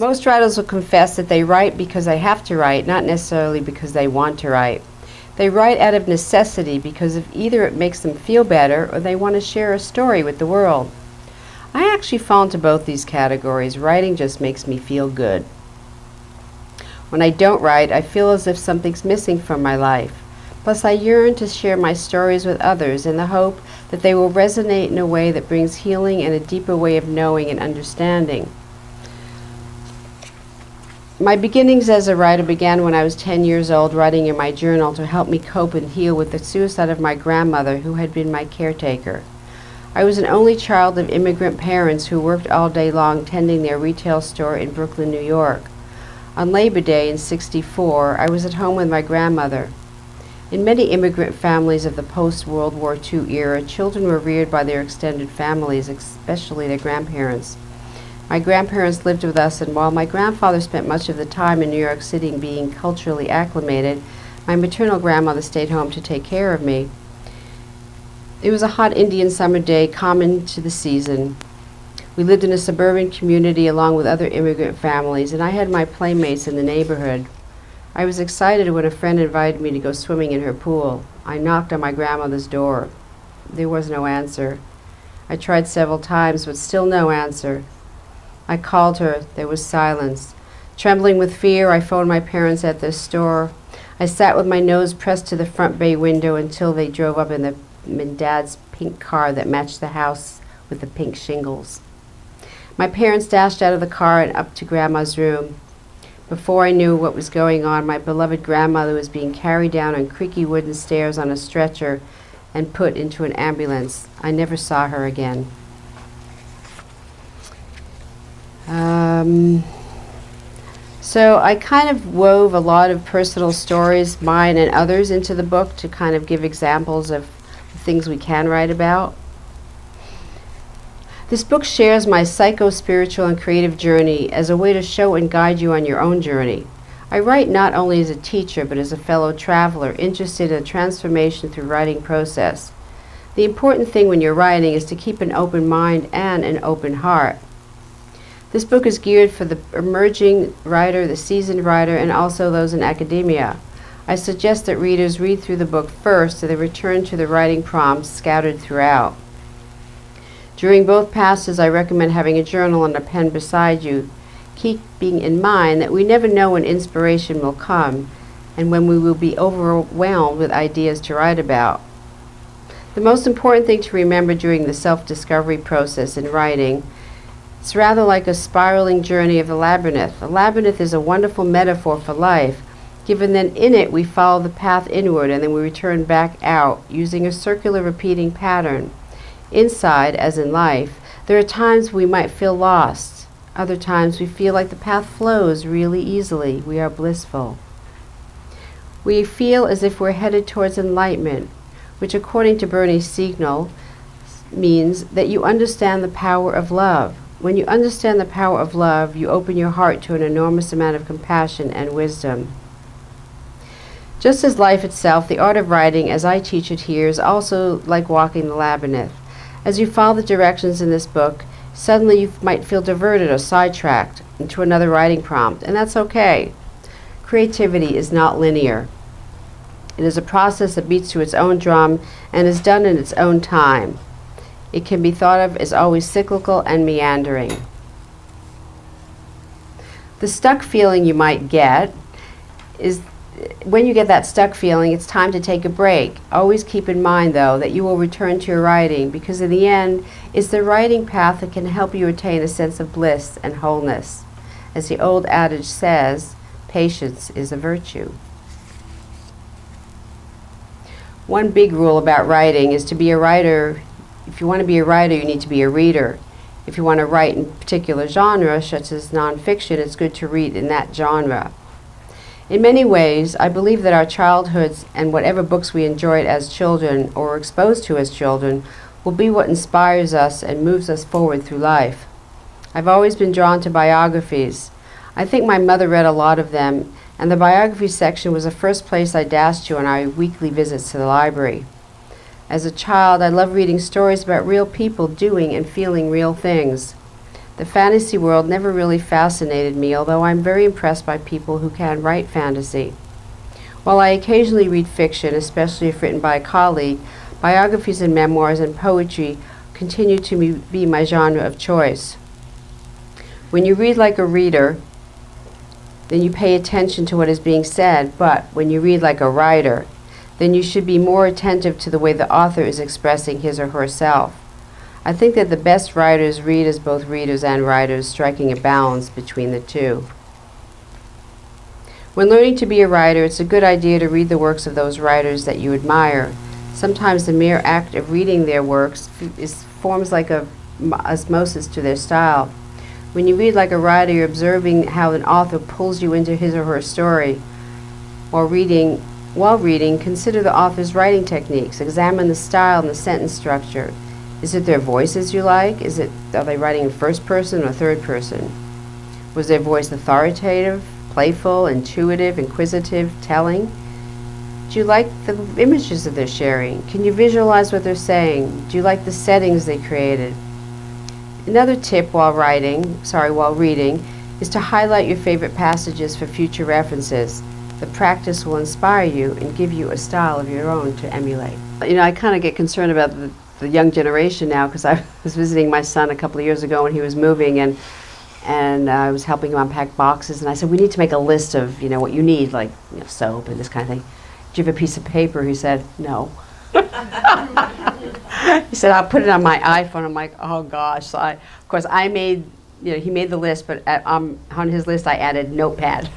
Most writers will confess that they write because they have to write, not necessarily because they want to write. They write out of necessity because of either it makes them feel better or they want to share a story with the world. I actually fall into both these categories. Writing just makes me feel good. When I don't write, I feel as if something's missing from my life. Plus, I yearn to share my stories with others in the hope that they will resonate in a way that brings healing and a deeper way of knowing and understanding. My beginnings as a writer began when I was 10 years old, writing in my journal to help me cope and heal with the suicide of my grandmother, who had been my caretaker. I was an only child of immigrant parents who worked all day long tending their retail store in Brooklyn, New York. On Labor Day in '64, I was at home with my grandmother. In many immigrant families of the post-World War II era, children were reared by their extended families, especially their grandparents. My grandparents lived with us, and while my grandfather spent much of the time in New York City being culturally acclimated, my maternal grandmother stayed home to take care of me. It was a hot Indian summer day, common to the season. We lived in a suburban community along with other immigrant families, and I had my playmates in the neighborhood. I was excited when a friend invited me to go swimming in her pool. I knocked on my grandmother's door. There was no answer. I tried several times, but still no answer. I called her. There was silence. Trembling with fear, I phoned my parents at their store. I sat with my nose pressed to the front bay window until they drove up in Dad's pink car that matched the house with the pink shingles. My parents dashed out of the car and up to Grandma's room. Before I knew what was going on, my beloved grandmother was being carried down on creaky wooden stairs on a stretcher and put into an ambulance. I never saw her again. So I kind of wove a lot of personal stories, mine and others, into the book to kind of give examples of things we can write about. This book shares my psycho-spiritual and creative journey as a way to show and guide you on your own journey. I write not only as a teacher, but as a fellow traveler interested in transformation through writing process. The important thing when you're writing is to keep an open mind and an open heart. This book is geared for the emerging writer, the seasoned writer, and also those in academia. I suggest that readers read through the book first and then return to the writing prompts scattered throughout. During both passages, I recommend having a journal and a pen beside you, keeping in mind that we never know when inspiration will come and when we will be overwhelmed with ideas to write about. The most important thing to remember during the self-discovery process in writing, it's rather like a spiraling journey of the labyrinth. A labyrinth is a wonderful metaphor for life, given that in it we follow the path inward and then we return back out using a circular repeating pattern. Inside, as in life, there are times we might feel lost. Other times we feel like the path flows really easily. We are blissful. We feel as if we're headed towards enlightenment, which according to Bernie Siegel means that you understand the power of love. When you understand the power of love, you open your heart to an enormous amount of compassion and wisdom. Just as life itself, the art of writing, as I teach it here, is also like walking the labyrinth. As you follow the directions in this book, suddenly you might feel diverted or sidetracked into another writing prompt, and that's okay. Creativity is not linear. It is a process that beats to its own drum and is done in its own time. It can be thought of as always cyclical and meandering. The stuck feeling you might get is when you get that stuck feeling, it's time to take a break. Always keep in mind, though, that you will return to your writing because in the end, it's the writing path that can help you attain a sense of bliss and wholeness. As the old adage says, patience is a virtue. One big rule about writing is to be a writer. If you want to be a writer, you need to be a reader. If you want to write in a particular genre, such as nonfiction, it's good to read in that genre. In many ways, I believe that our childhoods and whatever books we enjoyed as children or were exposed to as children will be what inspires us and moves us forward through life. I've always been drawn to biographies. I think my mother read a lot of them, and the biography section was the first place I dashed to on our weekly visits to the library. As a child, I loved reading stories about real people doing and feeling real things. The fantasy world never really fascinated me, although I'm very impressed by people who can write fantasy. While I occasionally read fiction, especially if written by a colleague, biographies and memoirs and poetry continue to be my genre of choice. When you read like a reader, then you pay attention to what is being said, but when you read like a writer, then you should be more attentive to the way the author is expressing his or herself. I think that the best writers read as both readers and writers, striking a balance between the two. When learning to be a writer, it's a good idea to read the works of those writers that you admire. Sometimes the mere act of reading their works forms like a osmosis to their style. When you read like a writer, you're observing how an author pulls you into his or her story. While reading, consider the author's writing techniques. Examine the style and the sentence structure. Is it their voices you like? Are they writing in first person or third person? Was their voice authoritative, playful, intuitive, inquisitive, telling? Do you like the images that they're sharing? Can you visualize what they're saying? Do you like the settings they created? Another tip while reading, is to highlight your favorite passages for future references. The practice will inspire you and give you a style of your own to emulate. I kind of get concerned about the young generation now, because I was visiting my son a couple of years ago when he was moving, and I was helping him unpack boxes, and I said, we need to make a list of what you need, like soap and this kind of thing. Do you have a piece of paper? He said, no. He said, I'll put it on my iPhone. I'm like, oh gosh. So of course I made, he made the list, but on his list I added notepad.